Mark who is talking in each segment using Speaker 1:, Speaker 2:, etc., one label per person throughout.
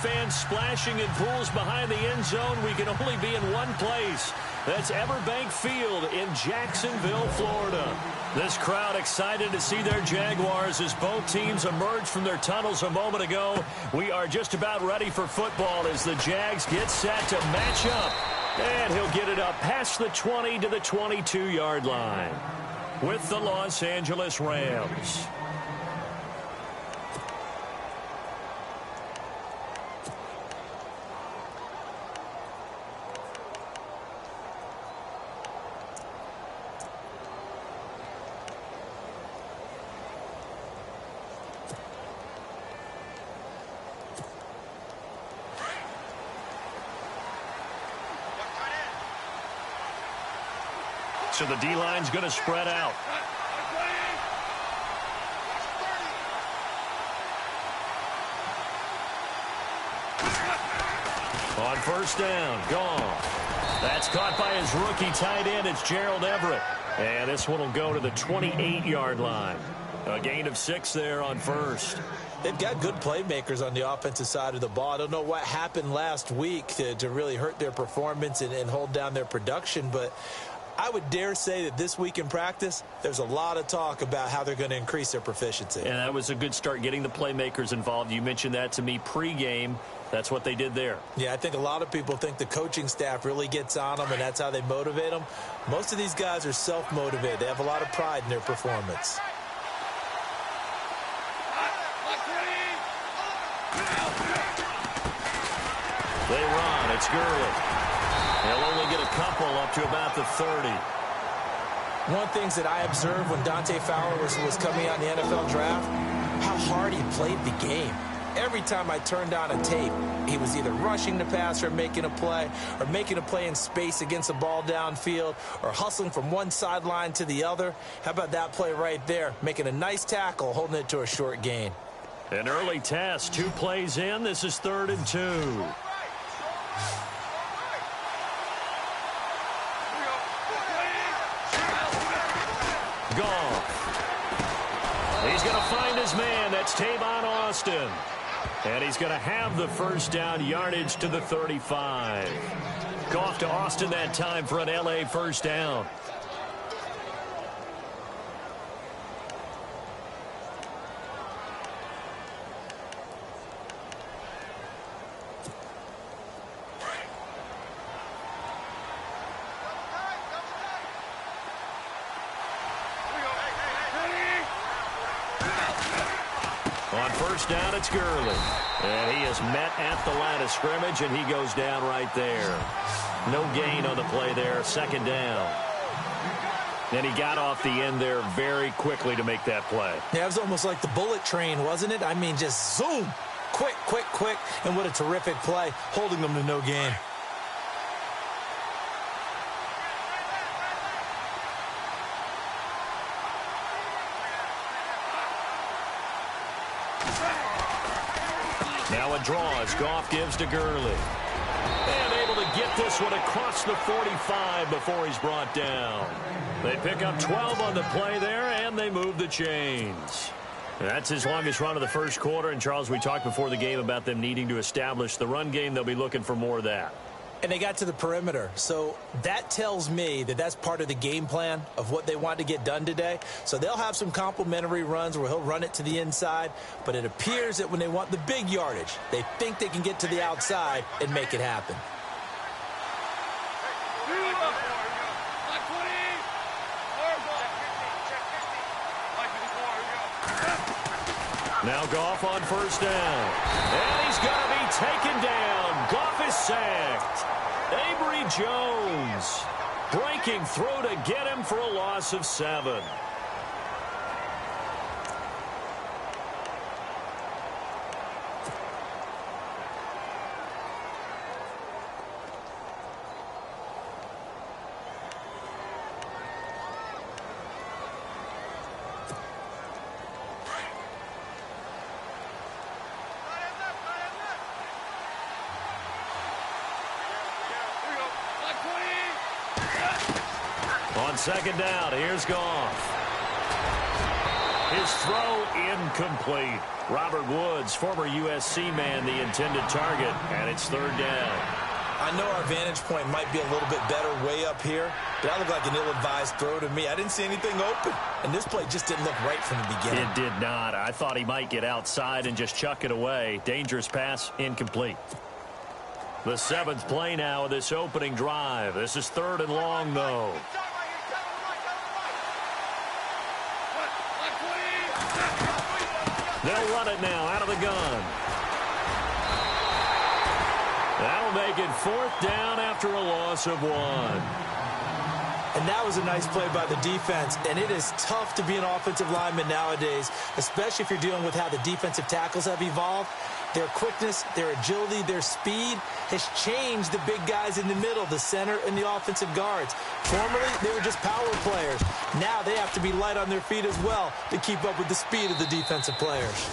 Speaker 1: fans splashing in pools behind the end zone. We can only be in one place. That's Everbank Field in Jacksonville, Florida. This crowd excited to see their Jaguars as both teams emerged from their tunnels a moment ago. We are just about ready for football as the Jags get set to match up. And he'll get it up past the 20 to the 22-yard line with the Los Angeles Rams. So the D-line's going to spread out. On first down, gone. That's caught by his rookie tight end. It's Gerald Everett. And this one will go to the 28-yard line. A gain of 6 there on first.
Speaker 2: They've got good playmakers on the offensive side of the ball. I don't know what happened last week to really hurt their performance and hold down their production, but I would dare say that this week in practice, there's a lot of talk about how they're going to increase their proficiency.
Speaker 1: And that was a good start, getting the playmakers involved. You mentioned that to me pregame. That's what they did there.
Speaker 2: Yeah, I think a lot of people think the coaching staff really gets on them, and that's how they motivate them. Most of these guys are self-motivated. They have a lot of pride in their performance.
Speaker 1: They run. It's Gurley. He'll only get a couple up to about the 30.
Speaker 2: One of the things that I observed when Dante Fowler was coming out in the NFL draft, how hard he played the game. Every time I turned on a tape, he was either rushing the pass or making a play in space against the ball downfield, or hustling from one sideline to the other. How about that play right there? Making a nice tackle, holding it to a short gain.
Speaker 1: An early test, 2 plays in. This is 3rd and 2. Goff. He's going to find his man. That's Tavon Austin. And he's going to have the first down, yardage to the 35. Goff to Austin that time for an LA first down. On first down, it's Gurley. And he is met at the line of scrimmage, and he goes down right there. No gain on the play there, 2nd down. And he got off the end there very quickly to make that play.
Speaker 2: Yeah, it was almost like the bullet train, wasn't it? I mean, just zoom. Quick, quick, quick. And what a terrific play, holding them to no gain.
Speaker 1: Now a draw as Goff gives to Gurley. And able to get this one across the 45 before he's brought down. They pick up 12 on the play there, and they move the chains. That's his longest run of the first quarter. And, Charles, we talked before the game about them needing to establish the run game. They'll be looking for more of that.
Speaker 2: And they got to the perimeter. So that tells me that that's part of the game plan of what they want to get done today. So they'll have some complementary runs where he'll run it to the inside. But it appears that when they want the big yardage, they think they can get to the outside and make it happen.
Speaker 1: Now Goff on first down. And he's going to be taken down. Goff is sacked. Avery Jones breaking through to get him for a loss of 7. On second down, here's Goff. His throw incomplete. Robert Woods, former USC man, the intended target, and it's third down.
Speaker 2: I know our vantage point might be a little bit better way up here, but that looked like an ill-advised throw to me. I didn't see anything open, and this play just didn't look right from the beginning.
Speaker 1: It did not. I thought he might get outside and just chuck it away. Dangerous pass, incomplete. The 7th play now of this opening drive. This is 3rd and long, though. They'll run it now out of the gun. That'll make it 4th down after a loss of 1.
Speaker 2: And that was a nice play by the defense. And it is tough to be an offensive lineman nowadays, especially if you're dealing with how the defensive tackles have evolved. Their quickness, their agility, their speed has changed the big guys in the middle, the center, and the offensive guards. Formerly, they were just power players. Now they have to be light on their feet as well to keep up with the speed of the defensive players.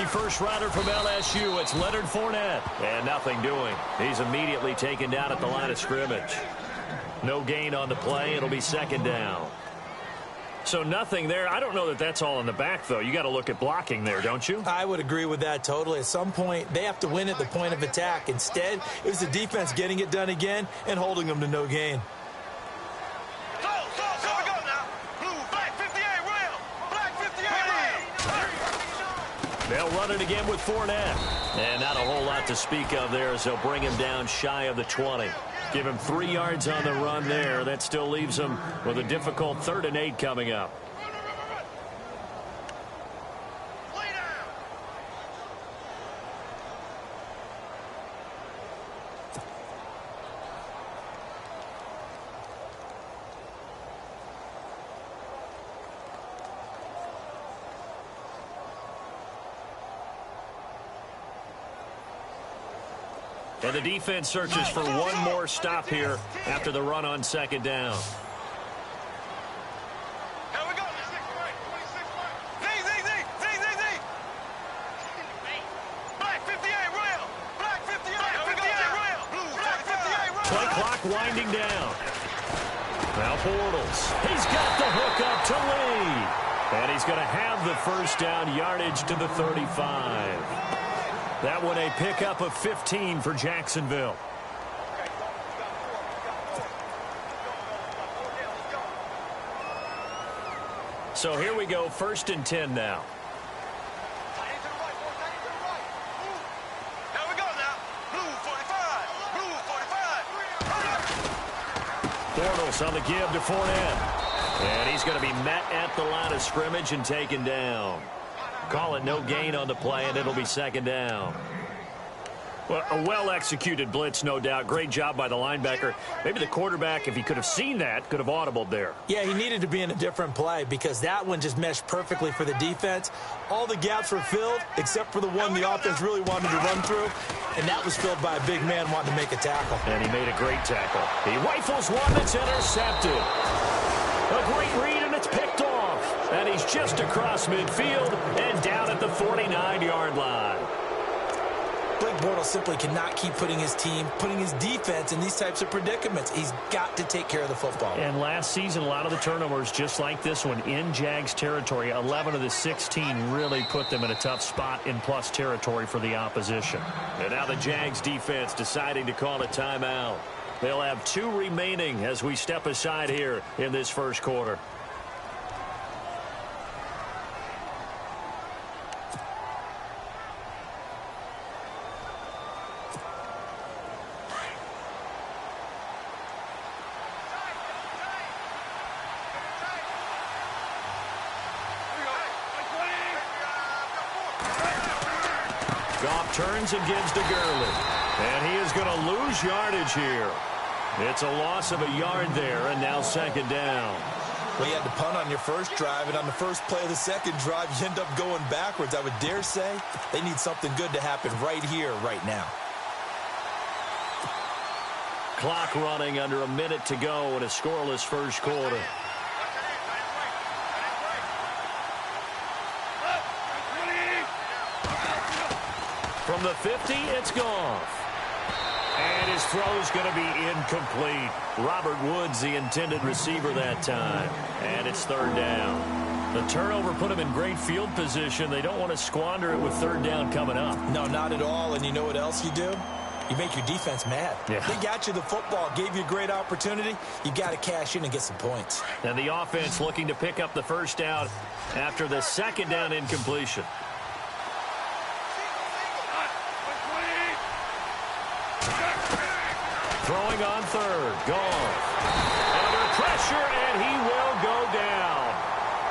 Speaker 1: First rider from LSU, it's Leonard Fournette. And nothing doing. He's immediately taken down at the line of scrimmage. No gain on the play. It'll be 2nd down. So nothing there. I don't know that that's all in the back, though. You got to look at blocking there, don't you?
Speaker 2: I would agree with that totally. At some point, they have to win at the point of attack. Instead, it was the defense getting it done again and holding them to no gain.
Speaker 1: They'll run it again with Fournette. And not a whole lot to speak of there as they'll bring him down shy of the 20. Give him 3 yards on the run there. That still leaves him with a difficult 3rd and 8 coming up. And the defense searches for one more stop here after the run on 2nd down. Play clock winding down. Now Bortles. He's got the hook up to lead. And he's going to have the first down yardage to the 35. That one a pickup of 15 for Jacksonville. So here we go, 1st and 10 now. Bortles on the give to Fournette. And he's going to be met at the line of scrimmage and taken down. Call it no gain on the play, and it'll be 2nd down. Well, a well-executed blitz, no doubt. Great job by the linebacker. Maybe the quarterback, if he could have seen that, could have audibled there.
Speaker 2: Yeah, he needed to be in a different play because that one just meshed perfectly for the defense. All the gaps were filled except for the one the offense really wanted to run through, and that was filled by a big man wanting to make a tackle.
Speaker 1: And he made a great tackle. He rifles one that's intercepted. A great read, and it's picked off. And he's just across midfield and down at the 49-yard line.
Speaker 2: Blake Bortles simply cannot keep putting his team, putting his defense in these types of predicaments. He's got to take care of the football.
Speaker 1: And last season, a lot of the turnovers, just like this one, in Jags territory, 11 of the 16 really put them in a tough spot in plus territory for the opposition. And now the Jags defense deciding to call a timeout. They'll have 2 remaining as we step aside here in this first quarter. Goff turns and gives to Gurley. And he is going to lose yardage here. It's a loss of a yard there, and now 2nd down.
Speaker 2: Well, you had to punt on your first drive, and on the first play of the second drive, you end up going backwards. I would dare say they need something good to happen right here, right now.
Speaker 1: Clock running under a minute to go in a scoreless first quarter. From the 50, it's Goff. And his throw's going to be incomplete. Robert Woods, the intended receiver that time. And it's third down. The turnover put him in great field position. They don't want to squander it with third down coming up.
Speaker 2: No, not at all. And you know what else you do? You make your defense mad.
Speaker 1: Yeah.
Speaker 2: They got you the football, gave you a great opportunity. You got to cash in and get some points.
Speaker 1: And the offense looking to pick up the first down after the second down incompletion. Throwing on third. Goff. Under pressure, and he will go down.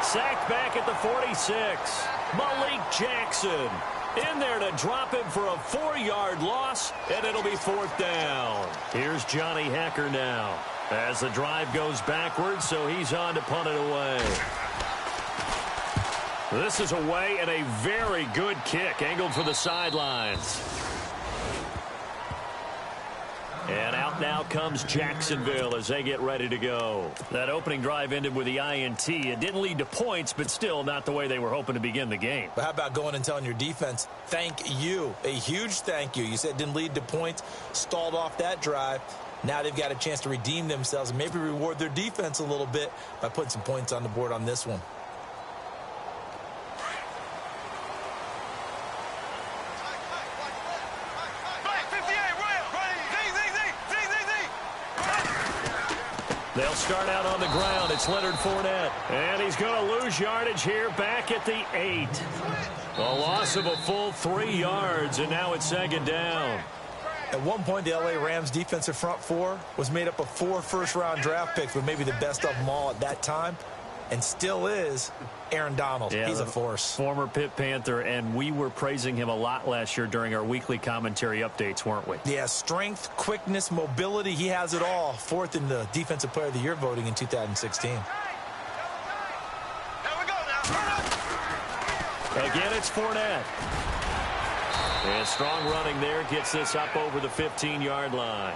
Speaker 1: Sacked back at the 46. Malik Jackson in there to drop him for a 4-yard loss, and it'll be fourth down. Here's Johnny Hecker now as the drive goes backwards, so he's on to punt it away. This is away and a very good kick, angled for the sidelines. And out now comes Jacksonville as they get ready to go. That opening drive ended with the INT. It didn't lead to points, but still not the way they were hoping to begin the game.
Speaker 2: But how about going and telling your defense, thank you, a huge thank you. You said it didn't lead to points, stalled off that drive. Now they've got a chance to redeem themselves and maybe reward their defense a little bit by putting some points on the board on this one.
Speaker 1: They'll start out on the ground. It's Leonard Fournette. And he's going to lose yardage here back at the 8. A loss of a full 3 yards, and now it's second down.
Speaker 2: At one point, the L.A. Rams defensive front four was made up of 4 first-round draft picks, but maybe the best of them all at that time, and still is Aaron Donald.
Speaker 1: Yeah,
Speaker 2: he's a force.
Speaker 1: Former Pitt Panther, and we were praising him a lot last year during our weekly commentary updates, weren't we?
Speaker 2: Yeah, strength, quickness, mobility, he has it all. 4th in the Defensive Player of the Year voting in 2016.
Speaker 1: Again, it's Fournette. And strong running there gets this up over the 15-yard line.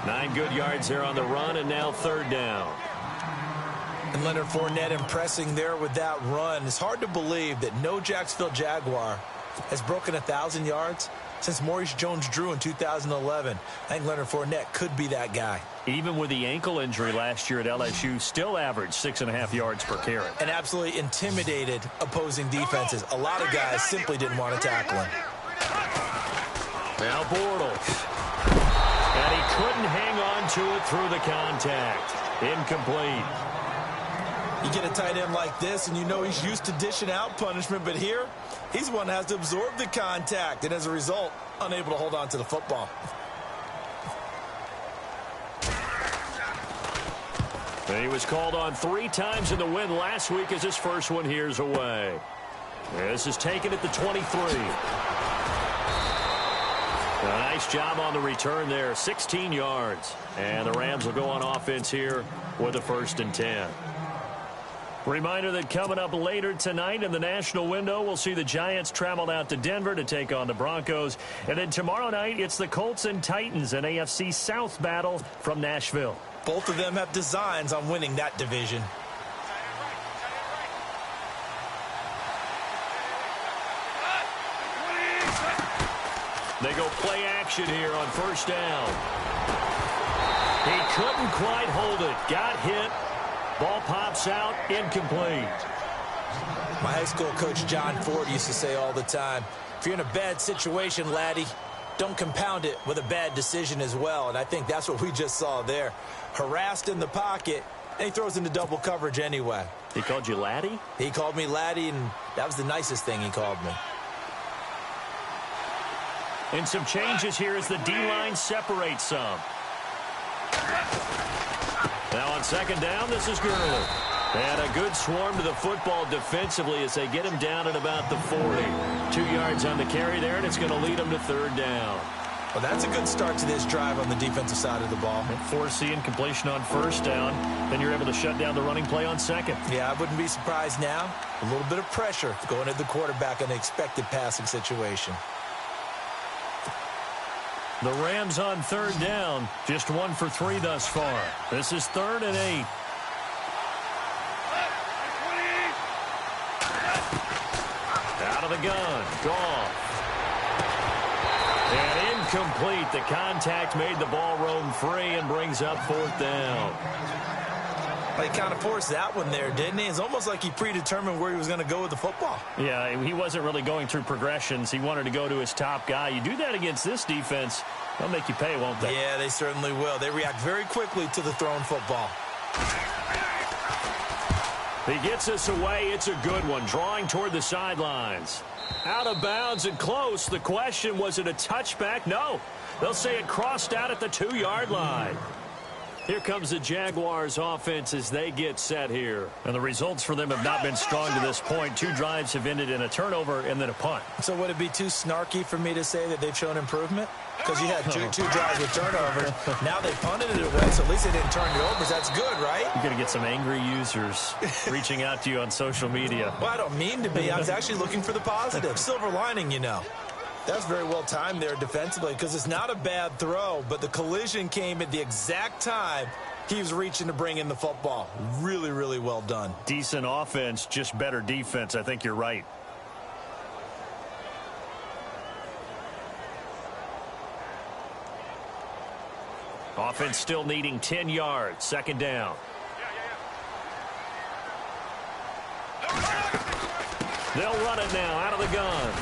Speaker 1: 9 good yards there on the run, and now third down.
Speaker 2: And Leonard Fournette impressing there with that run. It's hard to believe that no Jacksonville Jaguar has broken 1,000 yards since Maurice Jones-Drew in 2011. I think Leonard Fournette could be that guy.
Speaker 1: Even with the ankle injury last year at LSU, still averaged 6.5 yards per carry.
Speaker 2: And absolutely intimidated opposing defenses. A lot of guys simply didn't want to tackle him.
Speaker 1: Now Bortles. And he couldn't hang on to it through the contact. Incomplete.
Speaker 2: You get a tight end like this, and you know he's used to dishing out punishment, but here, he's the one that has to absorb the contact, and as a result, unable to hold on to the football.
Speaker 1: He was called on 3 times in the win last week as his first one here's away. This is taken at the 23. A nice job on the return there, 16 yards. And the Rams will go on offense here with a 1st and 10. Reminder that coming up later tonight in the national window, we'll see the Giants travel out to Denver to take on the Broncos. And then tomorrow night, it's the Colts and Titans, an AFC South battle from Nashville.
Speaker 2: Both of them have designs on winning that division.
Speaker 1: They go play action here on first down. He couldn't quite hold it. Got hit. Ball pops out, incomplete.
Speaker 2: My high school coach, John Ford, used to say all the time, if you're in a bad situation, laddie, don't compound it with a bad decision as well. And I think that's what we just saw there. Harassed in the pocket, and he throws into double coverage anyway.
Speaker 1: He called you laddie?
Speaker 2: He called me laddie, and that was the nicest thing he called me.
Speaker 1: And some changes here as the D-line separates some. Now on second down, this is Gurley. And a good swarm to the football defensively as they get him down at about the 40. 2 yards on the carry there, and it's going to lead him to third down.
Speaker 2: Well, that's a good start to this drive on the defensive side of the ball.
Speaker 1: Forcing completion on first down. Then you're able to shut down the running play on second.
Speaker 2: Yeah, I wouldn't be surprised now. A little bit of pressure going at the quarterback in an expected passing situation.
Speaker 1: The Rams on third down, just 1 for 3 thus far. This is 3rd and 8. Out of the gun, Goff. And incomplete. The contact made the ball roam free and brings up 4th down.
Speaker 2: He kind of forced that one there, didn't he? It's almost like he predetermined where he was going to go with the football.
Speaker 1: Yeah, he wasn't really going through progressions. He wanted to go to his top guy. You do that against this defense, they'll make you pay, won't they?
Speaker 2: Yeah, they certainly will. They react very quickly to the thrown football.
Speaker 1: He gets us away. It's a good one, drawing toward the sidelines. Out of bounds and close. The question, was it a touchback? No. They'll say it crossed out at the 2-yard line. Here comes the Jaguars offense as they get set here. And the results for them have not been strong to this point. 2 drives have ended in a turnover and then a punt.
Speaker 2: So would it be too snarky for me to say that they've shown improvement? Because you had two drives with turnovers. Now they punted it away, so at least they didn't turn it over. That's good, right?
Speaker 1: You're going to get some angry users reaching out to you on social media.
Speaker 2: Well, I don't mean to be. I was actually looking for the positive. Silver lining, you know. That's very well timed there defensively because it's not a bad throw, but the collision came at the exact time he was reaching to bring in the football. Really, really well done.
Speaker 1: Decent offense, just better defense. I think you're right. Offense still needing 10 yards. 2nd down. They'll run it now out of the gun.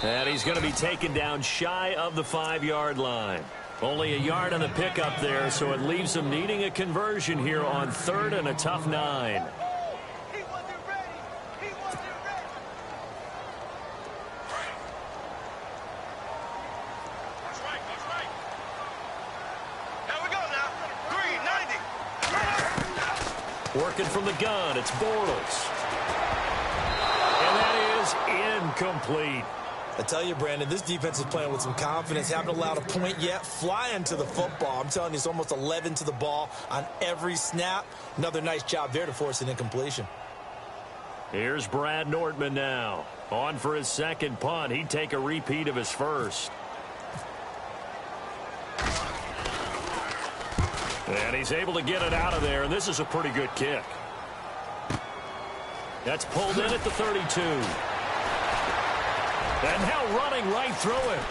Speaker 1: And he's going to be taken down shy of the 5-yard line. Only a yard on the pickup there, so it leaves them needing a conversion here on 3rd and a tough 9. Working from the gun, it's Bortles. And that is incomplete.
Speaker 2: I tell you, Brandon, this defense is playing with some confidence. Haven't allowed a point yet. Flying to the football. I'm telling you, it's almost 11 to the ball on every snap. Another nice job there to force an incompletion.
Speaker 1: Here's Brad Nordman now. On for his 2nd punt. He'd take a repeat of his first. And he's able to get it out of there, and this is a pretty good kick. That's pulled in at the 32. And now running right through him.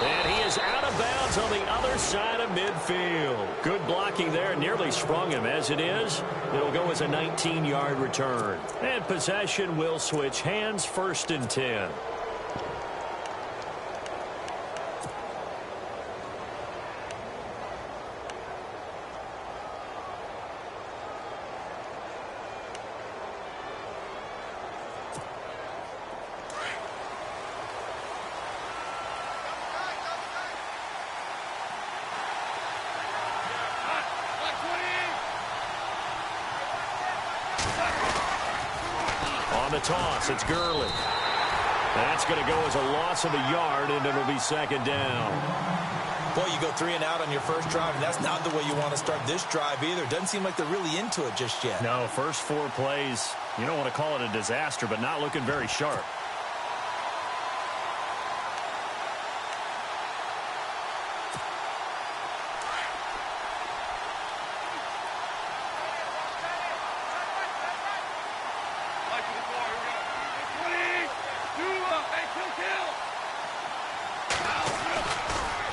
Speaker 1: And he is out of bounds on the other side of midfield. Good blocking there, nearly sprung him. As it is, it'll go as a 19-yard return. And possession will switch hands, 1st and 10. The toss, it's Gurley. That's going to go as a loss of a yard, and it'll be 2nd down.
Speaker 2: Boy, you go 3 and out on your first drive, and that's not the way you want to start this drive either. Doesn't seem like they're really into it just yet.
Speaker 1: No, first 4 plays, you don't want to call it a disaster, but not looking very sharp.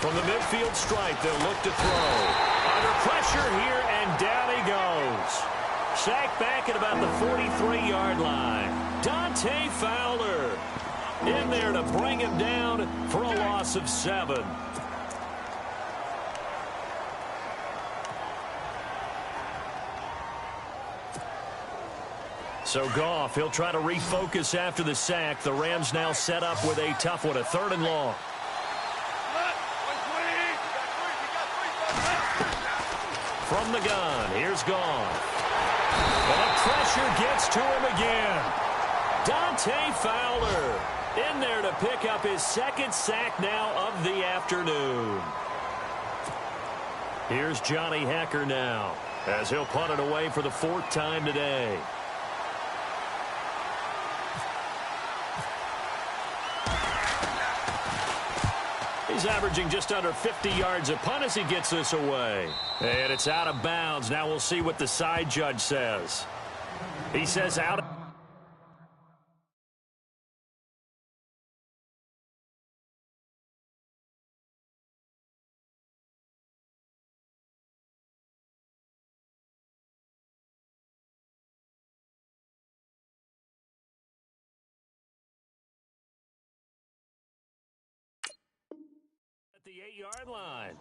Speaker 1: From the midfield stripe, they'll look to throw. Under pressure here, and down he goes. Sacked back at about the 43-yard line. Dante Fowler in there to bring him down for a loss of 7. So Goff, he'll try to refocus after the sack. The Rams now set up with a tough one, a 3rd and long. From the gun, here's Goff. And the pressure gets to him again. Dante Fowler in there to pick up his 2nd sack now of the afternoon. Here's Johnny Hekker now as he'll punt it away for the 4th time today. He's averaging just under 50 yards a punt as he gets this away. And it's out of bounds. Now we'll see what the side judge says. He says out. At the 8-yard line.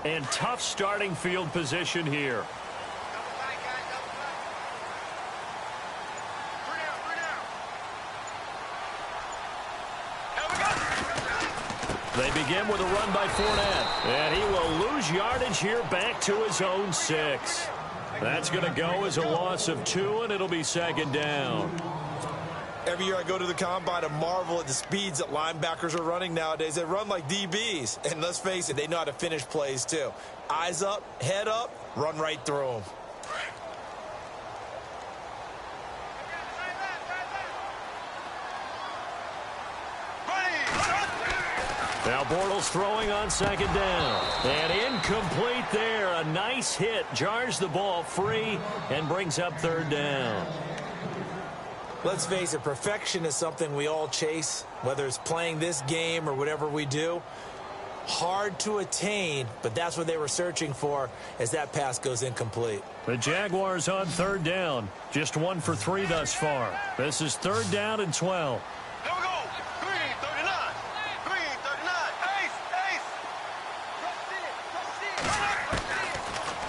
Speaker 1: And tough starting field position here. They begin with a run by Fournette. And he will lose yardage here back to his own 6. That's going to go as a loss of 2, and it'll be second down.
Speaker 2: Every year I go to the combine and marvel at the speeds that linebackers are running nowadays. They run like DBs. And let's face it, they know how to finish plays too. Eyes up, head up, run right through them.
Speaker 1: Now Bortles throwing on second down. And incomplete there. A nice hit. Jars the ball free and brings up third down.
Speaker 2: Let's face it, perfection is something we all chase, whether it's playing this game or whatever we do. Hard to attain, but that's what they were searching for as that pass goes incomplete.
Speaker 1: The Jaguars on third down. Just 1 for 3 thus far. This is third down and 12.
Speaker 3: Here we go. Green 39. Green 39. Ace.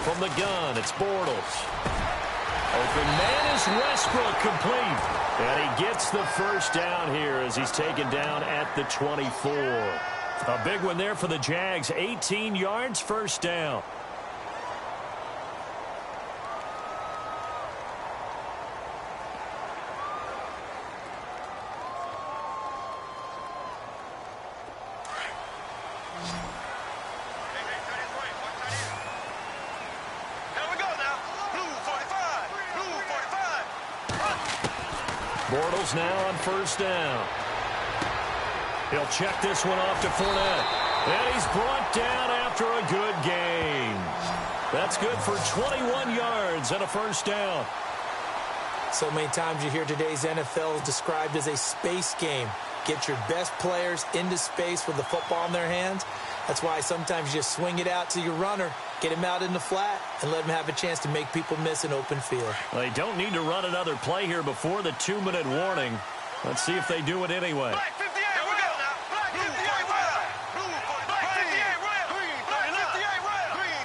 Speaker 1: From the gun, it's Bortles. Open man is Westbrook, complete. And he gets the first down here as he's taken down at the 24. A big one there for the Jags. 18 yards, first down. Bortles now on first down. He'll check this one off to Fournette. And he's brought down after a good game. That's good for 21 yards and a first down.
Speaker 2: So many times you hear today's NFL described as a space game. Get your best players into space with the football in their hands. That's why sometimes you just swing it out to your runner, get him out in the flat, and let him have a chance to make people miss an open field.
Speaker 1: They don't need to run another play here before the 2-minute warning. Let's see if they do it anyway.
Speaker 3: Black 58, here we go now. Black 58, round. Blue 45. Black 58, round. Green 39. Black 58, round. Green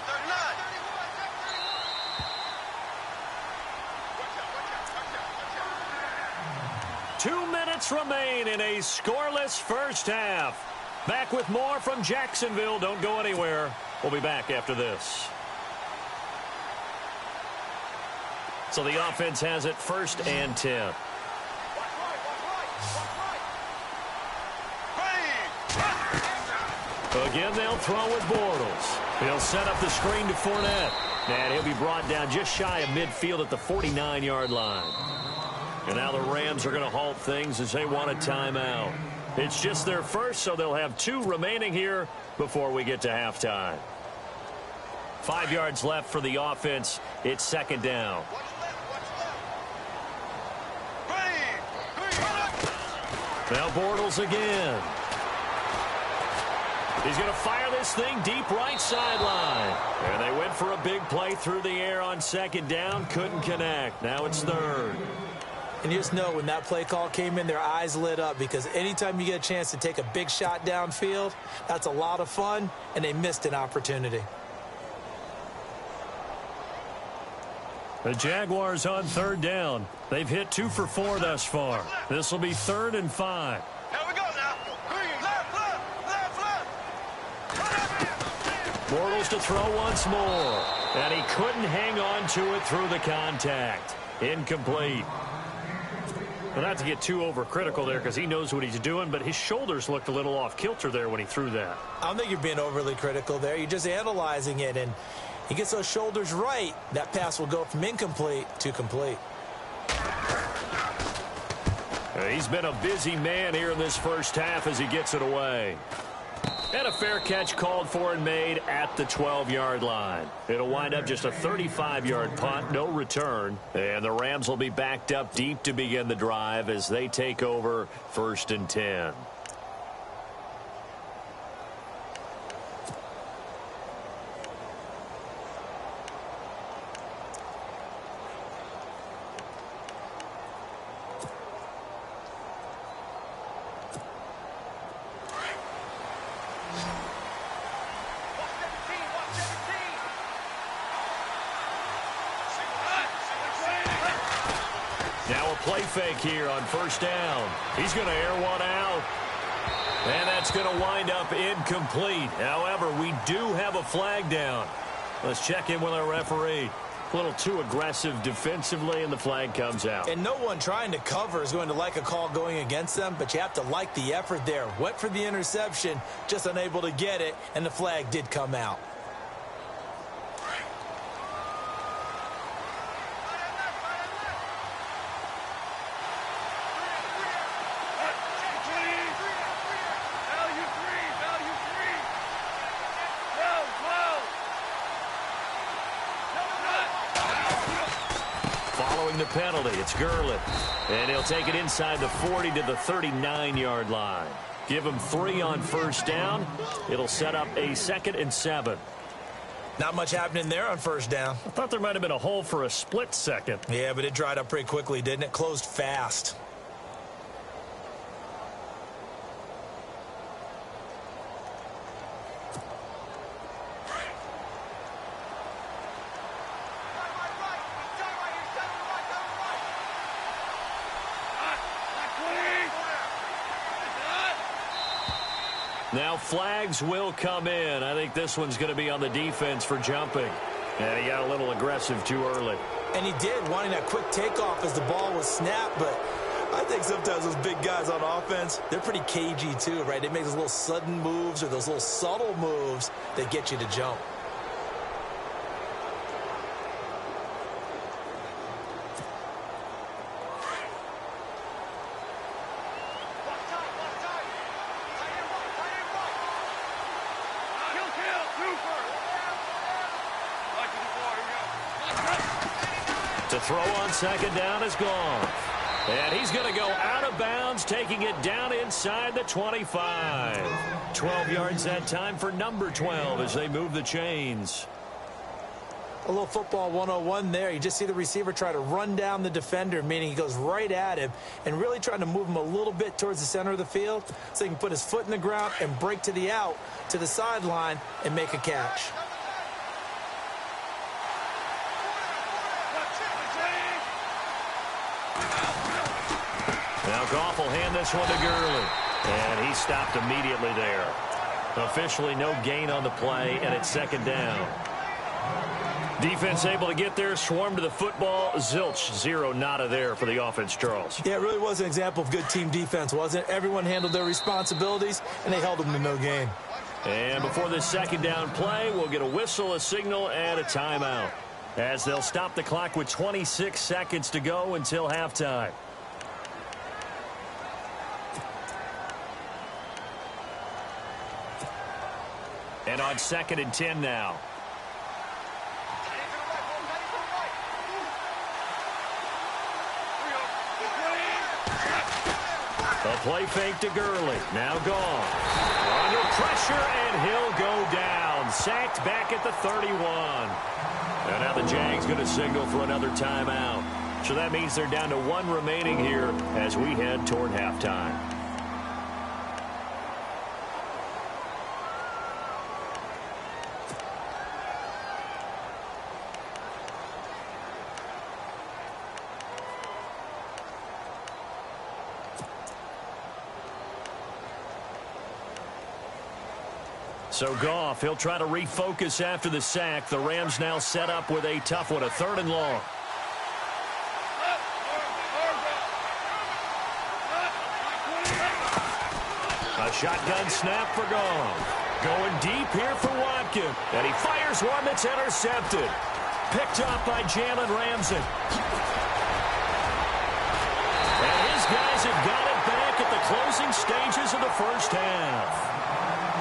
Speaker 3: 39.
Speaker 1: 2 minutes remain in a scoreless first half. Back with more from Jacksonville. Don't go anywhere. We'll be back after this. So the offense has it first and 10. Again, they'll throw with Bortles. He'll set up the screen to Fournette. And he'll be brought down just shy of midfield at the 49-yard line. And now the Rams are going to halt things as they want a timeout. It's just their first, so they'll have 2 remaining here before we get to halftime. 5 yards left for the offense. It's second down. Now Bortles again. He's going to fire this thing deep right sideline. And they went for a big play through the air on second down. Couldn't connect. Now it's third.
Speaker 2: And you just know when that play call came in, their eyes lit up, because anytime you get a chance to take a big shot downfield, that's a lot of fun, and they missed an opportunity.
Speaker 1: The Jaguars on third down. They've hit 2 for 4 thus far. This will be 3rd and 5.
Speaker 3: Here we go now. Green, left.
Speaker 1: Bortles to throw once more. And he couldn't hang on to it through the contact. Incomplete. Well, not to get too overcritical there because he knows what he's doing, but his shoulders looked a little off kilter there when he threw that.
Speaker 2: I don't think you're being overly critical there. You're just analyzing it, and he gets those shoulders right. That pass will go from incomplete to complete.
Speaker 1: He's been a busy man here in this first half as he gets it away. And a fair catch called for and made at the 12-yard line. It'll wind up just a 35-yard punt, no return. And the Rams will be backed up deep to begin the drive as they take over 1st and 10. Now a play fake here on 1st down. He's going to air one out. And that's going to wind up incomplete. However, we do have a flag down. Let's check in with our referee. A little too aggressive defensively, and the flag comes out.
Speaker 2: And no one trying to cover is going to like a call going against them, but you have to like the effort there. Went for the interception, just unable to get it, and the flag did come out.
Speaker 1: The penalty, it's Gurley, and he'll take it inside the 40 to the 39-yard line. Give him 3 on 1st down. It'll set up a 2nd and 7.
Speaker 2: Not much happening there on 1st down.
Speaker 1: I thought there might have been a hole for a split second.
Speaker 2: Yeah, but it dried up pretty quickly, didn't it? Closed fast.
Speaker 1: Now flags will come in. I think this one's going to be on the defense for jumping. And he got a little aggressive too early.
Speaker 2: And he did, wanting that quick takeoff as the ball was snapped. But I think sometimes those big guys on offense, they're pretty cagey too, right? They make those little sudden moves or those little subtle moves that get you to jump.
Speaker 1: To throw on 2nd down is gone. And he's going to go out of bounds, taking it down inside the 25. 12 yards that time for number 12 as they move the chains.
Speaker 2: A little football 101 there. You just see the receiver try to run down the defender, meaning he goes right at him and really trying to move him a little bit towards the center of the field so he can put his foot in the ground and break to the out, to the sideline, and make a catch.
Speaker 1: Now Goff will hand this one to Gurley. And he stopped immediately there. Officially no gain on the play, and it's 2nd down. Defense able to get there, swarm to the football. Zilch, 0 nada there for the offense, Charles.
Speaker 2: Yeah, it really was an example of good team defense, wasn't it? Everyone handled their responsibilities, and they held them to no gain.
Speaker 1: And before this 2nd down play, we'll get a whistle, a signal, and a timeout, as they'll stop the clock with 26 seconds to go until halftime. And on 2nd and 10 now. A play fake to Gurley. Now gone. Under pressure, and he'll go down. Sacked back at the 31. And now the Jags going to signal for another timeout. So that means they're down to 1 remaining here as we head toward halftime. So Goff, he'll try to refocus after the sack. The Rams now set up with a tough one, a 3rd and long. A shotgun snap for Goff. Going deep here for Watkins. And he fires one that's intercepted. Picked up by Jalen Ramsey. And his guys have got it back at the closing stages of the first half.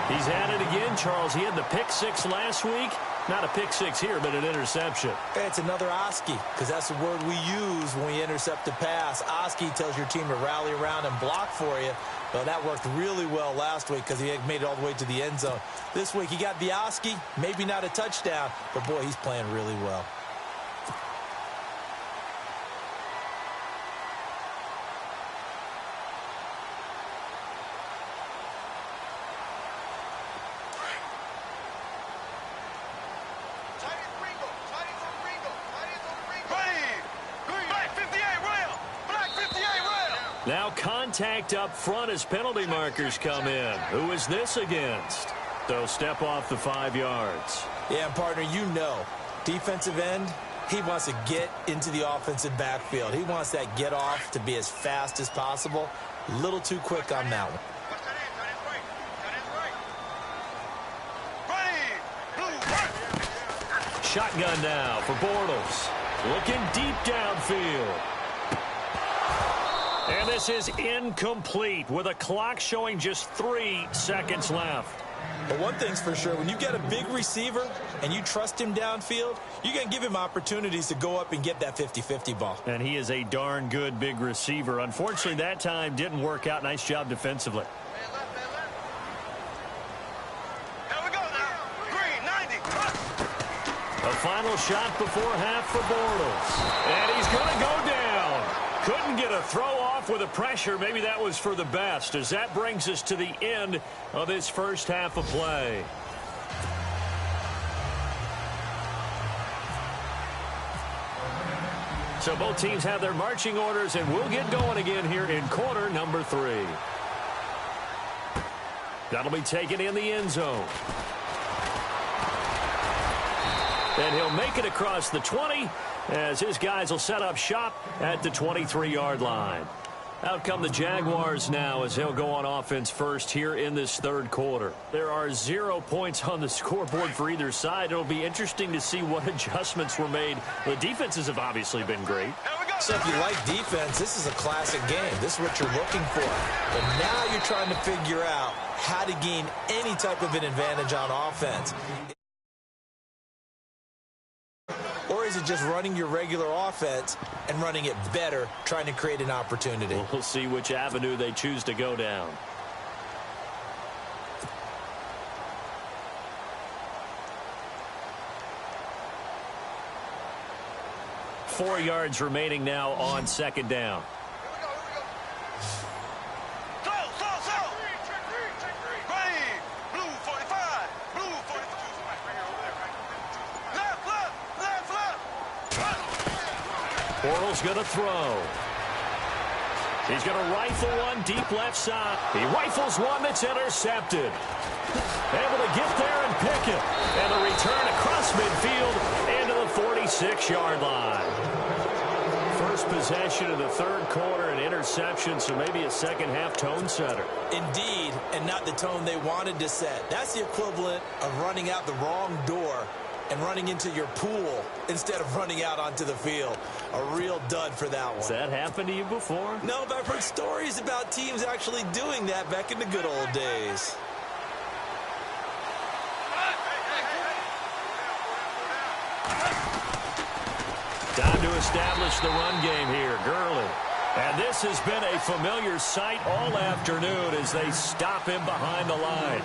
Speaker 1: He's at it again, Charles. He had the pick 6 last week. Not a pick 6 here, but an interception.
Speaker 2: It's another Oski, because that's the word we use when we intercept a pass. Oski tells your team to rally around and block for you. Well, that worked really well last week because he had made it all the way to the end zone. This week, he got the Oski, maybe not a touchdown, but, boy, he's playing really well.
Speaker 1: Now contact up front as penalty markers come in. Who is this against? They'll step off the 5 yards.
Speaker 2: Yeah, and partner, you know, defensive end, he wants to get into the offensive backfield. He wants that get off to be as fast as possible. A little too quick on that one.
Speaker 1: Shotgun now for Bortles. Looking deep downfield. And this is incomplete with a clock showing just 3 seconds left.
Speaker 2: But one thing's for sure, when you get a big receiver and you trust him downfield, you're going to give him opportunities to go up and get that 50-50 ball.
Speaker 1: And he is a darn good big receiver. Unfortunately, that time didn't work out. Nice job defensively.
Speaker 3: Here we go now. Green, 90.
Speaker 1: A final shot before half for Bortles. And he's going to go down. Couldn't get a throw off with the pressure. Maybe that was for the best, as that brings us to the end of this first half of play. So both teams have their marching orders, and we'll get going again here in quarter number 3. That'll be taken in the end zone. And he'll make it across the 20 as his guys will set up shop at the 23-yard line. Out come the Jaguars now as they'll go on offense first here in this 3rd quarter. There are 0 points on the scoreboard for either side. It'll be interesting to see what adjustments were made. The defenses have obviously been great.
Speaker 2: So if you like defense, this is a classic game. This is what you're looking for. But now you're trying to figure out how to gain any type of an advantage on offense. Or is it just running your regular offense and running it better, trying to create an opportunity?
Speaker 1: We'll see which avenue they choose to go down. Four yards remaining now on 2nd down. Bortles going to throw. He's going to rifle one deep left side. He rifles one that's intercepted. Able to get there and pick it. And a return across midfield into the 46-yard line. First possession of the 3rd quarter, an interception, so maybe a second-half tone setter.
Speaker 2: Indeed, and not the tone they wanted to set. That's the equivalent of running out the wrong door and running into your pool instead of running out onto the field. A real dud for that one.
Speaker 1: Has that happened to you before?
Speaker 2: No, but I've heard stories about teams actually doing that back in the good old days.
Speaker 1: Time to establish the run game here. Gurley. And this has been a familiar sight all afternoon as they stop him behind the line.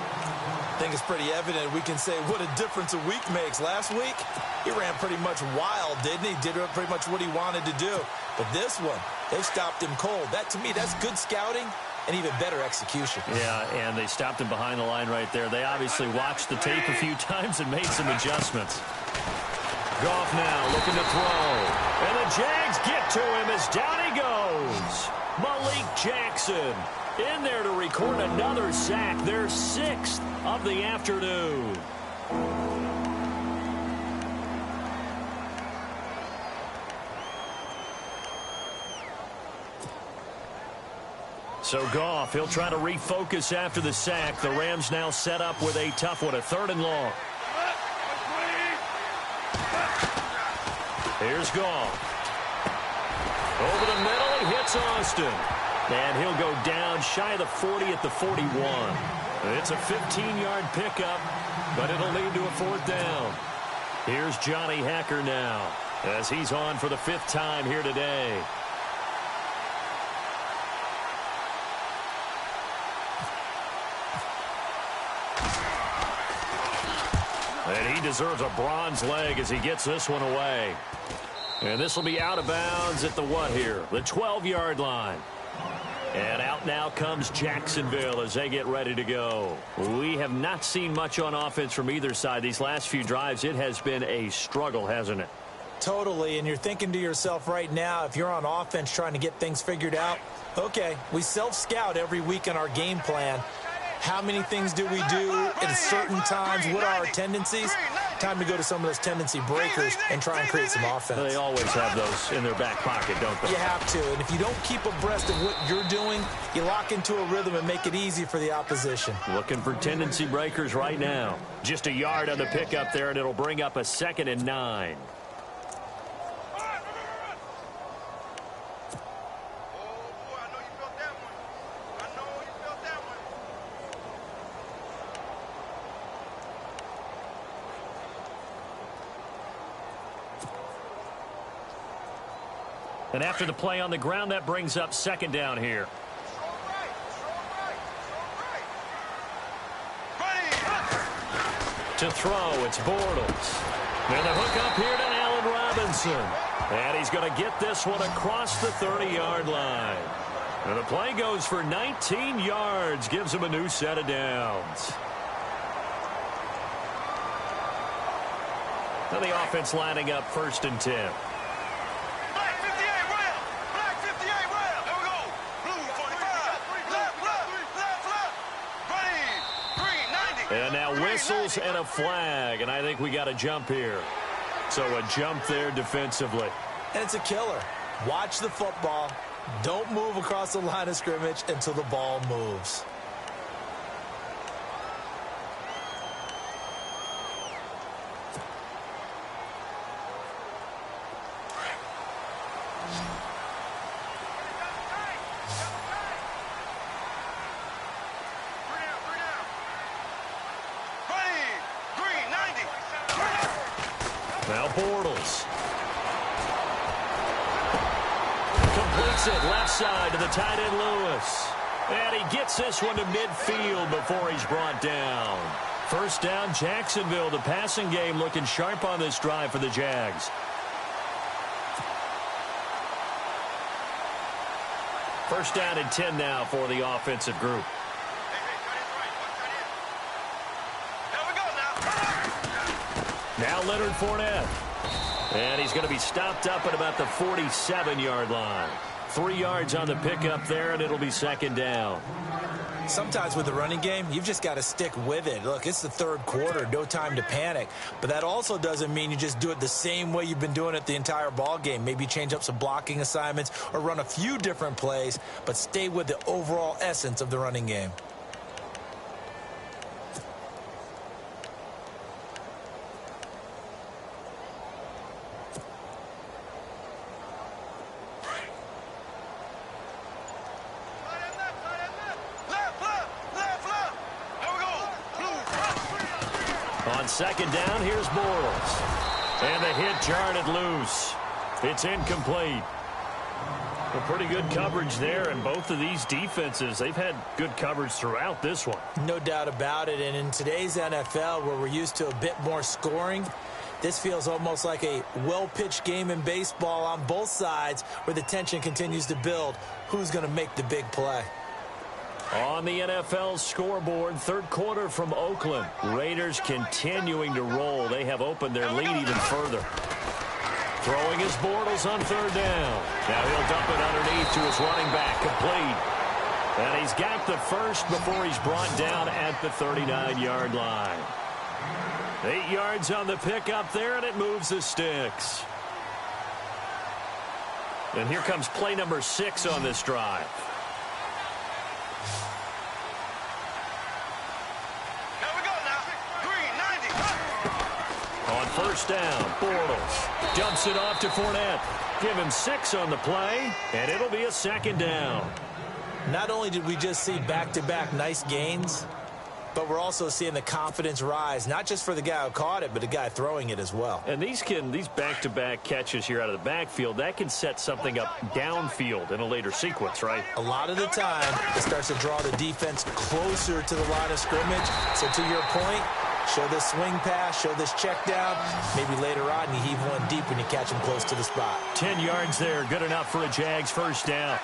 Speaker 2: I think it's pretty evident. We can say what a difference a week makes. Last week, he ran pretty much wild, didn't he? Did pretty much what he wanted to do. But this one, they stopped him cold. That, to me, that's good scouting and even better execution.
Speaker 1: Yeah, and they stopped him behind the line right there. They obviously watched the tape a few times and made some adjustments. Goff now looking to throw. And the Jags get to him as down he goes. Malik Jackson. in there to record another sack, their 6th of the afternoon. So Goff, he'll try to refocus after the sack. The Rams now set up with a tough one, a 3rd and long. Here's Goff. Over the middle, he hits Austin. And he'll go down shy of the 40 at the 41. It's a 15-yard pickup, but it'll lead to a 4th down. Here's Johnny Hacker now, as he's on for the 5th time here today. And he deserves a bronze leg as he gets this one away. And this will be out of bounds at the what here? The 12-yard line. And out now comes Jacksonville as they get ready to go. We have not seen much on offense from either side. These last few drives, it has been a struggle, hasn't it?
Speaker 2: Totally, and you're thinking to yourself right now, if you're on offense trying to get things figured out, okay, we self-scout every week in our game plan. How many things do we do at certain times? What are our tendencies? Time to go to some of those tendency breakers and try and create some offense.
Speaker 1: They always have those in their back pocket, don't they?
Speaker 2: You have to, and if you don't keep abreast of what you're doing, you lock into a rhythm and make it easy for the opposition.
Speaker 1: Looking for tendency breakers right now. Just a yard on the pickup there, and it'll bring up a 2nd and 9. And after the play on the ground, that brings up 2nd down here. To throw, it's Bortles. And the hook up here to Allen Robinson. And he's going to get this one across the 30-yard line. And the play goes for 19 yards, gives him a new set of downs. Now the offense lining up 1st and 10. And now whistles and a flag, and I think we got a jump here. So a jump there defensively.
Speaker 2: And it's a killer. Watch the football. Don't move across the line of scrimmage until the ball moves.
Speaker 1: Now Bortles. Completes it left side to the tight end Lewis. And he gets this one to midfield before he's brought down. 1st down, Jacksonville. The passing game looking sharp on this drive for the Jags. First down and 10 now for the offensive group. Now Leonard Fournette. And he's going to be stopped up at about the 47-yard line. 3 yards on the pickup there, and it'll be 2nd down.
Speaker 2: Sometimes with the running game, you've just got to stick with it. Look, it's the 3rd quarter, no time to panic. But that also doesn't mean you just do it the same way you've been doing it the entire ball game. Maybe change up some blocking assignments or run a few different plays, but stay with the overall essence of the running game.
Speaker 1: On 2nd down, here's Bortles. And the hit jarred it loose. It's incomplete. A pretty good coverage there, and both of these defenses, they've had good coverage throughout this one.
Speaker 2: No doubt about it, and in today's NFL, where we're used to a bit more scoring, this feels almost like a well-pitched game in baseball on both sides where the tension continues to build. Who's going to make the big play?
Speaker 1: On the NFL scoreboard, 3rd quarter from Oakland. Raiders continuing to roll. They have opened their lead even further. Throwing his Bortles on 3rd down. Now he'll dump it underneath to his running back, complete. And he's got the first before he's brought down at the 39-yard line. 8 yards on the pickup there, and it moves the sticks. And here comes play number 6 on this drive.
Speaker 3: Here we go now. Green, 90.
Speaker 1: On first down, Bortles dumps it off to Fournette. Give him 6 on the play, and it'll be a second down.
Speaker 2: Not only did we just see back-to-back nice gains, but we're also seeing the confidence rise, not just for the guy who caught it, but the guy throwing it as well.
Speaker 1: And these back-to-back catches here out of the backfield, that can set something up downfield in a later sequence, right?
Speaker 2: A lot of the time, it starts to draw the defense closer to the line of scrimmage. So to your point, show this swing pass, show this check down. Maybe later on you heave one deep when you catch him close to the spot.
Speaker 1: 10 yards there, good enough for a Jags first down.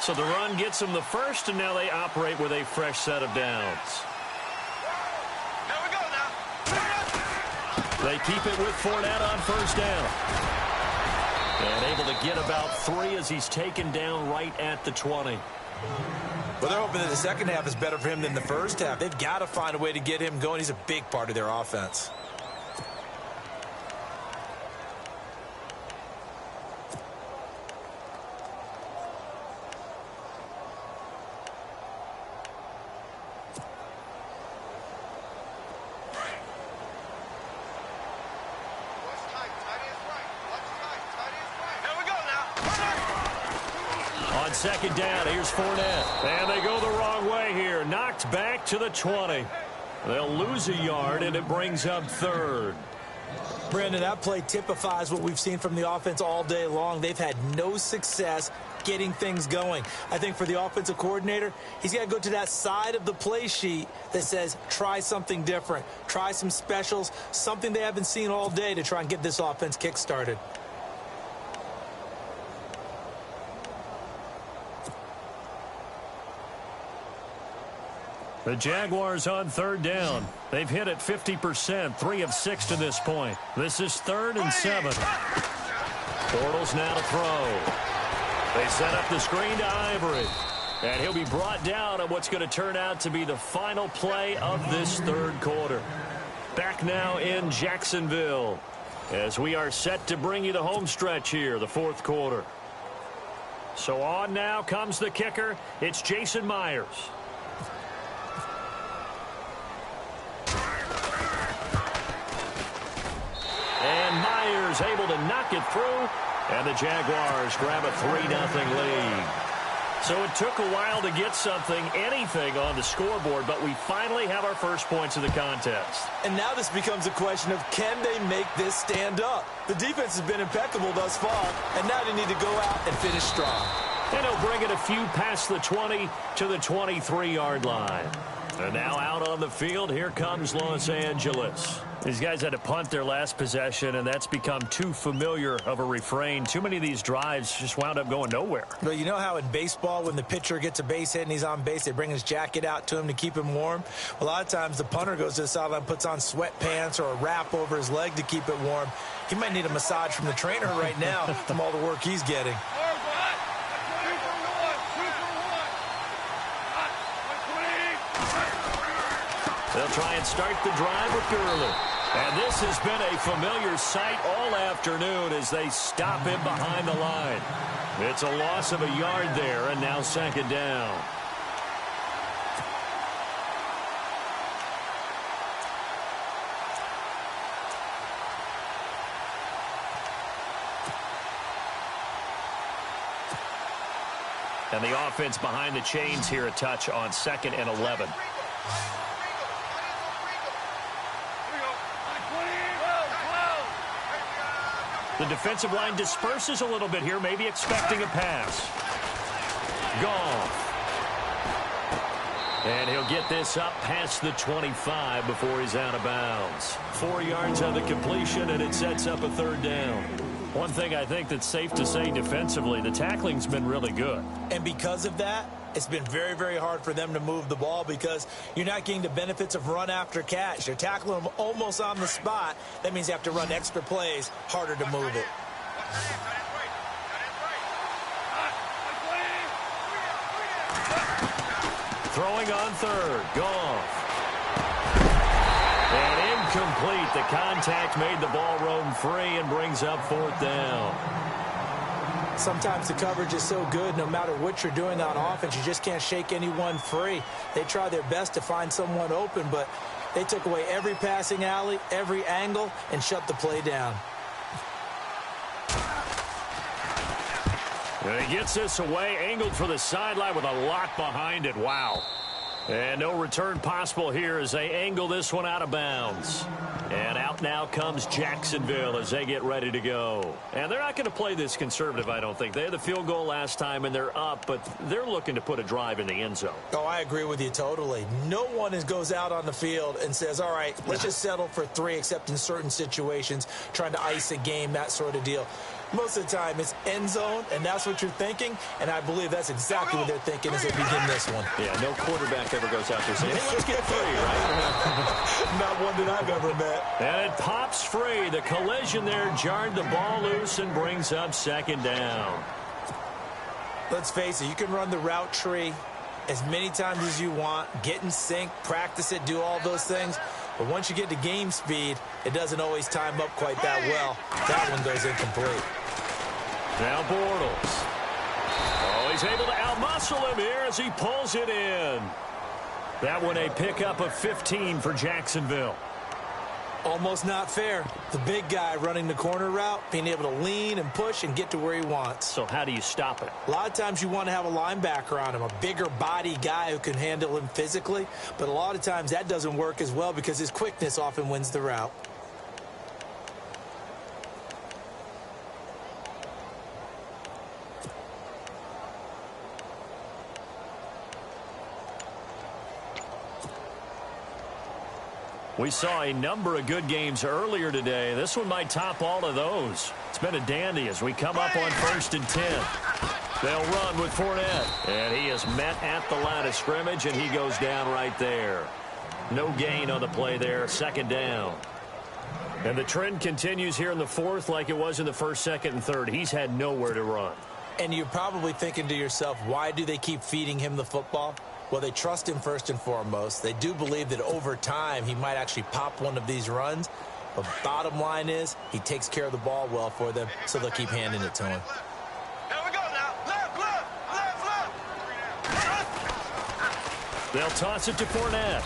Speaker 1: So the run gets them the first, and now they operate with a fresh set of downs.
Speaker 3: Here we go now.
Speaker 1: They keep it with Fournette on first down. And able to get about 3 as he's taken down right at the 20.
Speaker 2: Well, they're hoping that the second half is better for him than the first half. They've got to find a way to get him going. He's a big part of their offense.
Speaker 1: Second down, here's Fournette. And they go the wrong way here. Knocked back to the 20. They'll lose a yard, and it brings up third.
Speaker 2: Brandon, that play typifies what we've seen from the offense all day long. They've had no success getting things going. I think for the offensive coordinator, he's got to go to that side of the play sheet that says, try something different. Try some specials, something they haven't seen all day to try and get this offense kick-started.
Speaker 1: The Jaguars on third down. They've hit it 50%, 3 of 6 to this point. This is 3rd and 7. Bortles now to throw. They set up the screen to Ivory. And he'll be brought down on what's going to turn out to be the final play of this third quarter. Back now in Jacksonville as we are set to bring you the home stretch here, the fourth quarter. So on now comes the kicker. It's Jason Myers. And Myers able to knock it through, and the Jaguars grab a 3-0 lead. So it took a while to get anything on the scoreboard, but we finally have our first points of the contest.
Speaker 2: And now this becomes a question of, can they make this stand up? The defense has been impeccable thus far, and now they need to go out and finish strong.
Speaker 1: And he'll bring it a few past the 20 to the 23-yard line. And now out on the field, here comes Los Angeles. These guys had to punt their last possession, and that's become too familiar of a refrain. Too many of these drives just wound up going nowhere.
Speaker 2: Well, you know how in baseball, when the pitcher gets a base hit and he's on base, they bring his jacket out to him to keep him warm? A lot of times the punter goes to the sideline, puts on sweatpants or a wrap over his leg to keep it warm. He might need a massage from the trainer right now from all the work he's getting.
Speaker 1: They'll try and start the drive with Gurley. And this has been a familiar sight all afternoon as they stop him behind the line. It's a loss of a yard there, and now second down. And the offense behind the chains here, a touch on 2nd and 11. The defensive line disperses a little bit here, maybe expecting a pass. Goff. And he'll get this up past the 25 before he's out of bounds. 4 yards on the completion, and it sets up a third down. One thing I think that's safe to say defensively, the tackling's been really good.
Speaker 2: And because of that, It's been very, very hard for them to move the ball because you're not getting the benefits of run after catch. They're tackling them almost on the spot. That means you have to run extra plays, harder to move it.
Speaker 1: Throwing on third. Goff. And incomplete. The contact made the ball roam free and brings up fourth down.
Speaker 2: Sometimes the coverage is so good, no matter what you're doing on offense, you just can't shake anyone free. They try their best to find someone open, but they took away every passing alley, every angle, and shut the play down.
Speaker 1: And he gets this away, angled for the sideline with a lot behind it. Wow. And no return possible here as they angle this one out of bounds. And out now comes Jacksonville as they get ready to go. And they're not going to play this conservative, I don't think. They had the field goal last time, and they're up, but they're looking to put a drive in the end zone.
Speaker 2: Oh, I agree with you totally. No one goes out on the field and says, all right, let's just settle for 3, except in certain situations, trying to ice a game, that sort of deal. Most of the time, it's end zone, and that's what you're thinking, and I believe that's exactly what they're thinking as they begin this one.
Speaker 1: Yeah, no quarterback ever goes out there saying, hey, let's get 3, right?
Speaker 2: Not one that I've ever met.
Speaker 1: And it pops free. The collision there jarred the ball loose and brings up second down.
Speaker 2: Let's face it, you can run the route tree as many times as you want, get in sync, practice it, do all those things. But once you get to game speed, it doesn't always time up quite that well. That one goes incomplete.
Speaker 1: Now Bortles. Oh, he's able to outmuscle him here as he pulls it in. That one a pickup of 15 for Jacksonville.
Speaker 2: Almost not fair. The big guy running the corner route, being able to lean and push and get to where he wants.
Speaker 1: So how do you stop it?
Speaker 2: A lot of times you want to have a linebacker on him, a bigger body guy who can handle him physically. But a lot of times that doesn't work as well because his quickness often wins the route.
Speaker 1: We saw a number of good games earlier today. This one might top all of those. It's been a dandy as we come up on 1st and 10. They'll run with Fournette. And he is met at the line of scrimmage, and he goes down right there. No gain on the play there. Second down. And the trend continues here in the fourth like it was in the first, second, and third. He's had nowhere to run.
Speaker 2: And you're probably thinking to yourself, why do they keep feeding him the football? Well, they trust him first and foremost. They do believe that over time he might actually pop one of these runs. But bottom line is he takes care of the ball well for them, so they'll keep handing it to him.
Speaker 3: Here we go now. Left, left, left.
Speaker 1: They'll toss it to Fournette.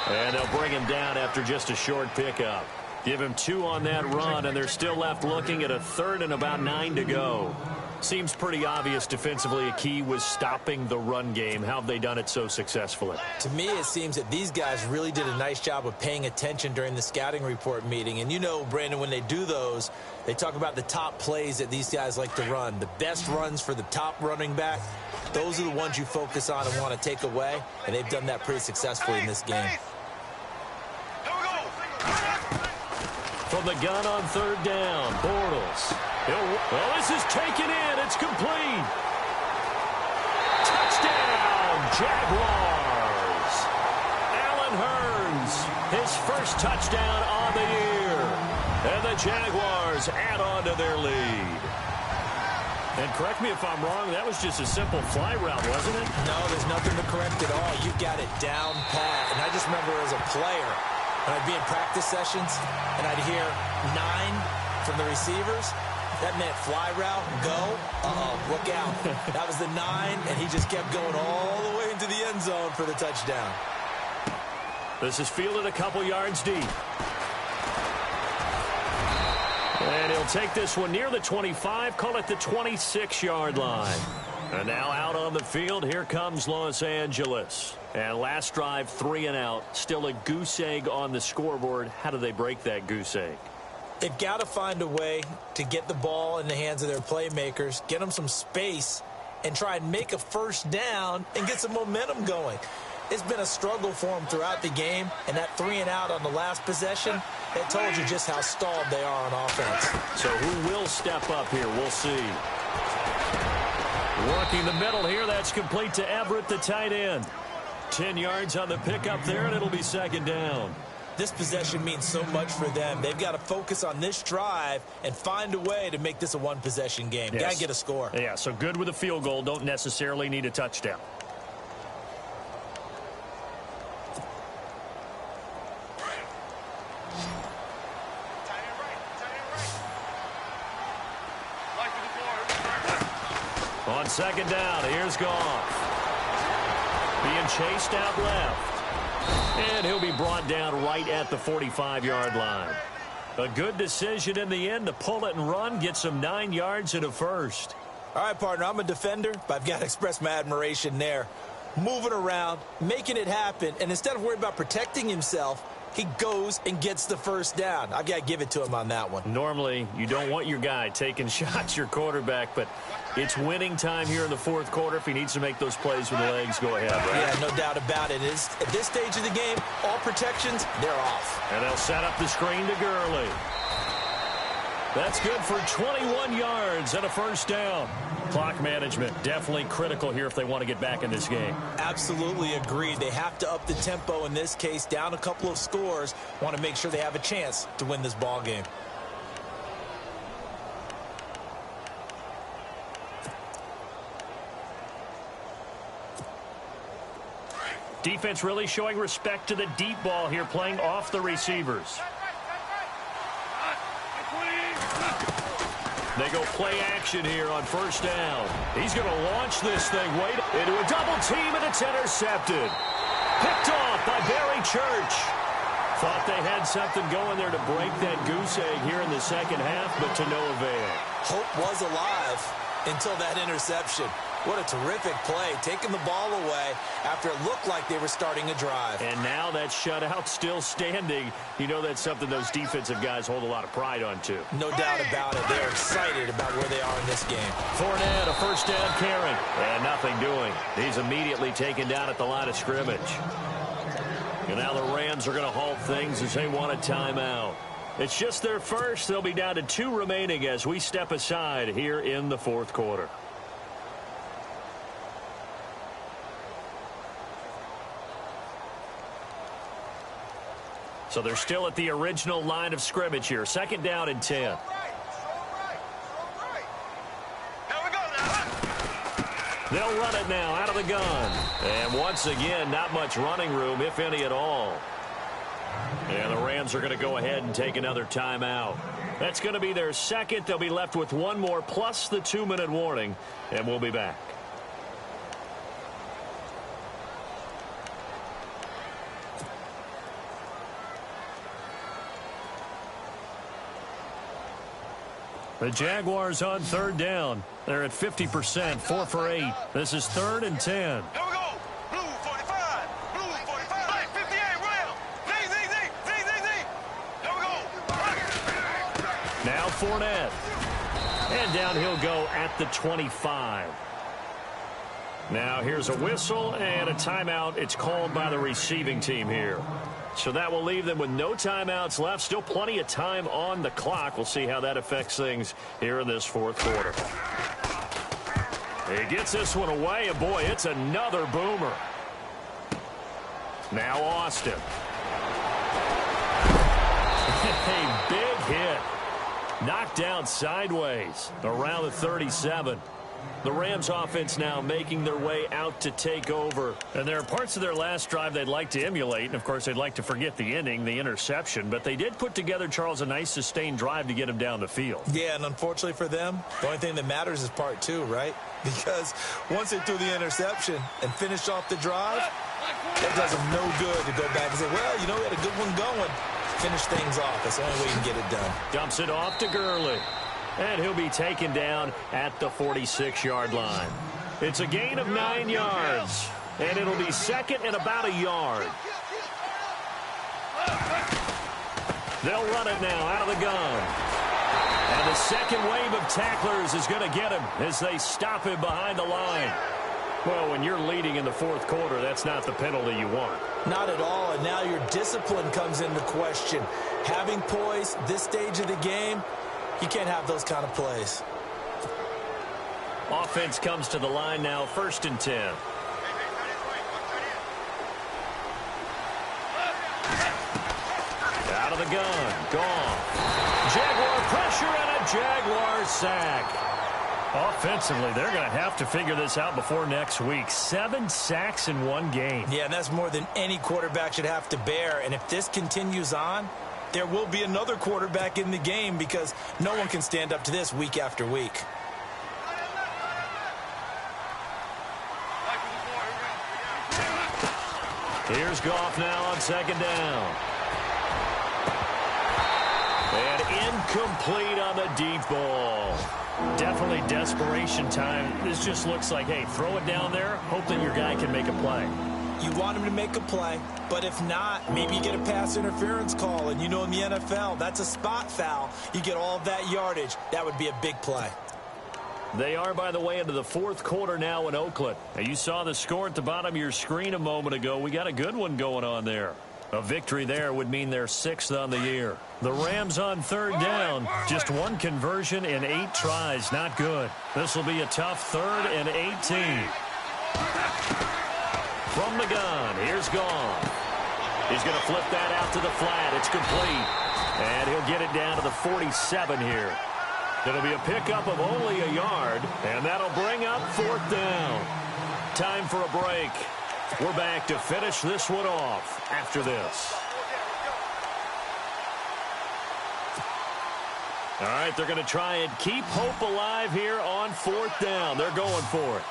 Speaker 1: And they'll bring him down after just a short pickup. Give him 2 on that run, and they're still left looking at a 3rd and about 9 to go. Seems pretty obvious defensively a key was stopping the run game. How have they done it so successfully?
Speaker 2: To me, it seems that these guys really did a nice job of paying attention during the scouting report meeting. And you know, Brandon, when they do those, they talk about the top plays that these guys like to run. The best runs for the top running back, those are the ones you focus on and want to take away. And they've done that pretty successfully in this game.
Speaker 3: Here we go.
Speaker 1: From the gun on 3rd down, Bortles. Well, this is taken in. It's complete. Touchdown, Jaguars. Allen Hurns, his first touchdown on the year. And the Jaguars add on to their lead. And correct me if I'm wrong, that was just a simple fly route, wasn't it?
Speaker 2: No, there's nothing to correct at all. You got it down pat. And I just remember as a player, when I'd be in practice sessions and I'd hear 9 from the receivers, that meant fly route, go, look out. That was the 9, and he just kept going all the way into the end zone for the touchdown.
Speaker 1: This is fielded a couple yards deep. And he'll take this one near the 25, call it the 26-yard line. And now out on the field, here comes Los Angeles. And last drive, 3 and out. Still a goose egg on the scoreboard. How do they break that goose egg?
Speaker 2: They've got to find a way to get the ball in the hands of their playmakers, get them some space, and try and make a first down and get some momentum going. It's been a struggle for them throughout the game, and that 3 and out on the last possession, it told you just how stalled they are on offense.
Speaker 1: So who will step up here? We'll see. Working the middle here. That's complete to Everett, the tight end. 10 yards on the pickup there, and it'll be second down.
Speaker 2: This possession means so much for them. They've got to focus on this drive and find a way to make this a one-possession game.
Speaker 1: Yes.
Speaker 2: Got to get a score.
Speaker 1: Yeah, so good with a field goal. Don't necessarily need a touchdown. On second down, here's Goff. Being chased out left. And he'll be brought down right at the 45-yard line. A good decision in the end to pull it and run, get some 9 yards and a first.
Speaker 2: All right, partner, I'm a defender, but I've got to express my admiration there. Moving around, making it happen, and instead of worrying about protecting himself, he goes and gets the first down. I've got to give it to him on that one.
Speaker 1: Normally, you don't want your guy taking shots, your quarterback, but it's winning time here in the fourth quarter. If he needs to make those plays with the legs, go ahead, right?
Speaker 2: Yeah, no doubt about it. At this stage of the game, all protections, they're off.
Speaker 1: And they'll set up the screen to Gurley. That's good for 21 yards and a first down. Clock management definitely critical here if they want to get back in this game.
Speaker 2: Absolutely agreed. They have to up the tempo in this case, down a couple of scores. Want to make sure they have a chance to win this ball game.
Speaker 1: Defense really showing respect to the deep ball here, playing off the receivers. They go play action here on first down. He's going to launch this thing way into a double team, and it's intercepted. Picked off by Barry Church. Thought they had something going there to break that goose egg here in the second half, but to no avail.
Speaker 2: Hope was alive until that interception. What a terrific play, taking the ball away after it looked like they were starting a drive.
Speaker 1: And now that shutout still standing. You know that's something those defensive guys hold a lot of pride on, too.
Speaker 2: No doubt about it. They're excited about where they are in this game.
Speaker 1: Fournette, a first down carry. And nothing doing. He's immediately taken down at the line of scrimmage. And now the Rams are going to halt things as they want a timeout. It's just their first. They'll be down to 2 remaining as we step aside here in the fourth quarter. So they're still at the original line of scrimmage here. Second down and 10. They'll run it now out of the gun. And once again, not much running room, if any at all. And the Rams are going to go ahead and take another timeout. That's going to be their second. They'll be left with one more plus the 2-minute warning. And we'll be back. The Jaguars on third down. They're at 50%, 4 for 8. This is 3rd and 10.
Speaker 3: Here we go. Blue 45. Blue 45. Right, 58. Rail. Z. Here we go.
Speaker 1: Now Fournette. And down he'll go at the 25. Now here's a whistle and a timeout. It's called by the receiving team here. So that will leave them with no timeouts left. Still plenty of time on the clock. We'll see how that affects things here in this fourth quarter. He gets this one away, and boy, it's another boomer. Now Austin. A big hit. Knocked down sideways around the 37. The Rams offense now making their way out to take over. And there are parts of their last drive they'd like to emulate. And, of course, they'd like to forget the inning, the interception. But they did put together, Charles, a nice sustained drive to get him down the field.
Speaker 2: Yeah, and unfortunately for them, the only thing that matters is part 2, right? Because once they threw the interception and finished off the drive, that does them no good to go back and say, well, you know, we had a good one going. Finish things off. That's the only way you can get it done.
Speaker 1: Dumps it off to Gurley. And he'll be taken down at the 46-yard line. It's a gain of 9 yards. And it'll be second and about a yard. They'll run it now out of the gun. And the second wave of tacklers is going to get him as they stop him behind the line. Well, when you're leading in the fourth quarter, that's not the penalty you want.
Speaker 2: Not at all, and now your discipline comes into question. Having poise this stage of the game, you can't have those kind of plays.
Speaker 1: Offense comes to the line now, 1st and 10. Out of the gun, gone. Jaguar pressure and a Jaguar sack. Offensively, they're going to have to figure this out before next week. 7 sacks in one game.
Speaker 2: Yeah, and that's more than any quarterback should have to bear. And if this continues on, there will be another quarterback in the game because no one can stand up to this week after week.
Speaker 1: Here's Goff now on 2nd down. And incomplete on the deep ball. Definitely desperation time. This just looks like, hey, throw it down there, hope that your guy can make a play.
Speaker 2: You want him to make a play, but if not, maybe you get a pass interference call, and you know in the NFL, that's a spot foul. You get all of that yardage. That would be a big play.
Speaker 1: They are, by the way, into the 4th quarter now in Oakland. Now, you saw the score at the bottom of your screen a moment ago. We got a good one going on there. A victory there would mean they're 6th on the year. The Rams on 3rd down. Just 1 conversion in 8 tries. Not good. This will be a tough 3rd and 18. From the gun, here's Goff. He's going to flip that out to the flat. It's complete. And he'll get it down to the 47 here. It'll be a pickup of only a yard, and that'll bring up 4th down. Time for a break. We're back to finish this one off after this. All right, they're going to try and keep hope alive here on 4th down. They're going for it.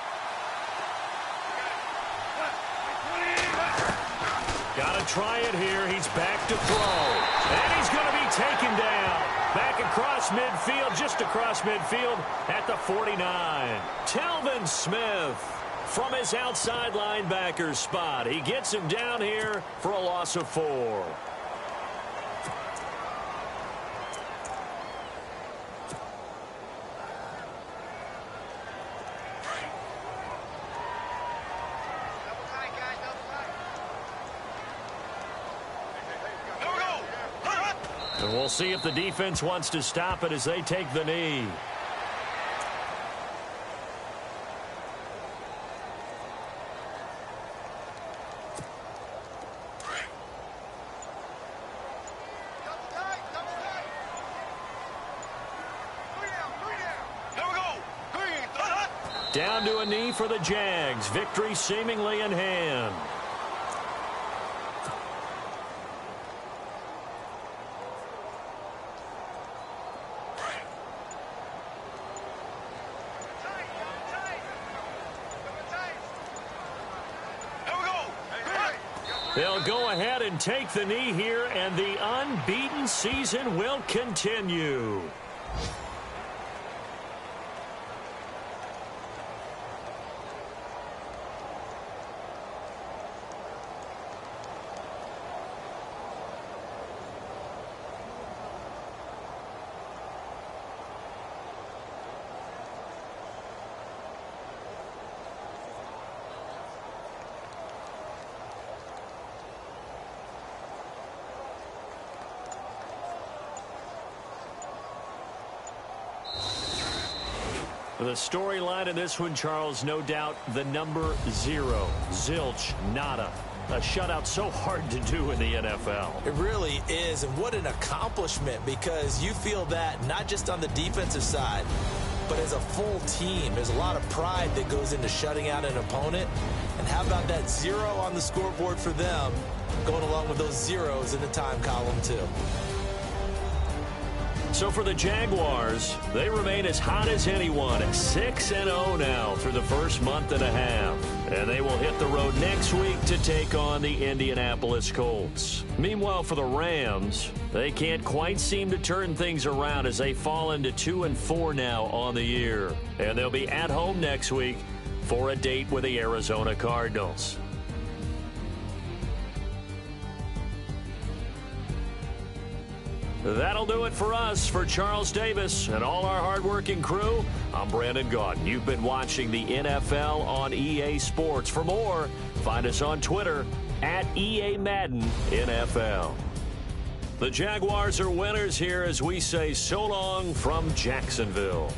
Speaker 1: Got to try it here. He's back to throw. And he's going to be taken down. Back across midfield, just across midfield at the 49. Telvin Smith from his outside linebacker spot. He gets him down here for a loss of 4. And we'll see if the defense wants to stop it as they take the knee. Down to a knee for the Jags. Victory seemingly in hand. They'll go ahead and take the knee here, and the unbeaten season will continue. The storyline in this one, Charles, no doubt the number 0. Zilch, nada. A shutout so hard to do in the NFL.
Speaker 2: It really is, and what an accomplishment, because you feel that not just on the defensive side, but as a full team. There's a lot of pride that goes into shutting out an opponent. And how about that 0 on the scoreboard for them, going along with those zeros in the time column, too.
Speaker 1: So for the Jaguars, they remain as hot as anyone at 6-0 now through the first month and a half. And they will hit the road next week to take on the Indianapolis Colts. Meanwhile, for the Rams, they can't quite seem to turn things around as they fall into 2-4 now on the year. And they'll be at home next week for a date with the Arizona Cardinals. That'll do it for us. For Charles Davis and all our hardworking crew, I'm Brandon Gaudin. You've been watching the NFL on EA Sports. For more, find us on Twitter at EA Madden NFL. The Jaguars are winners here as we say so long from Jacksonville.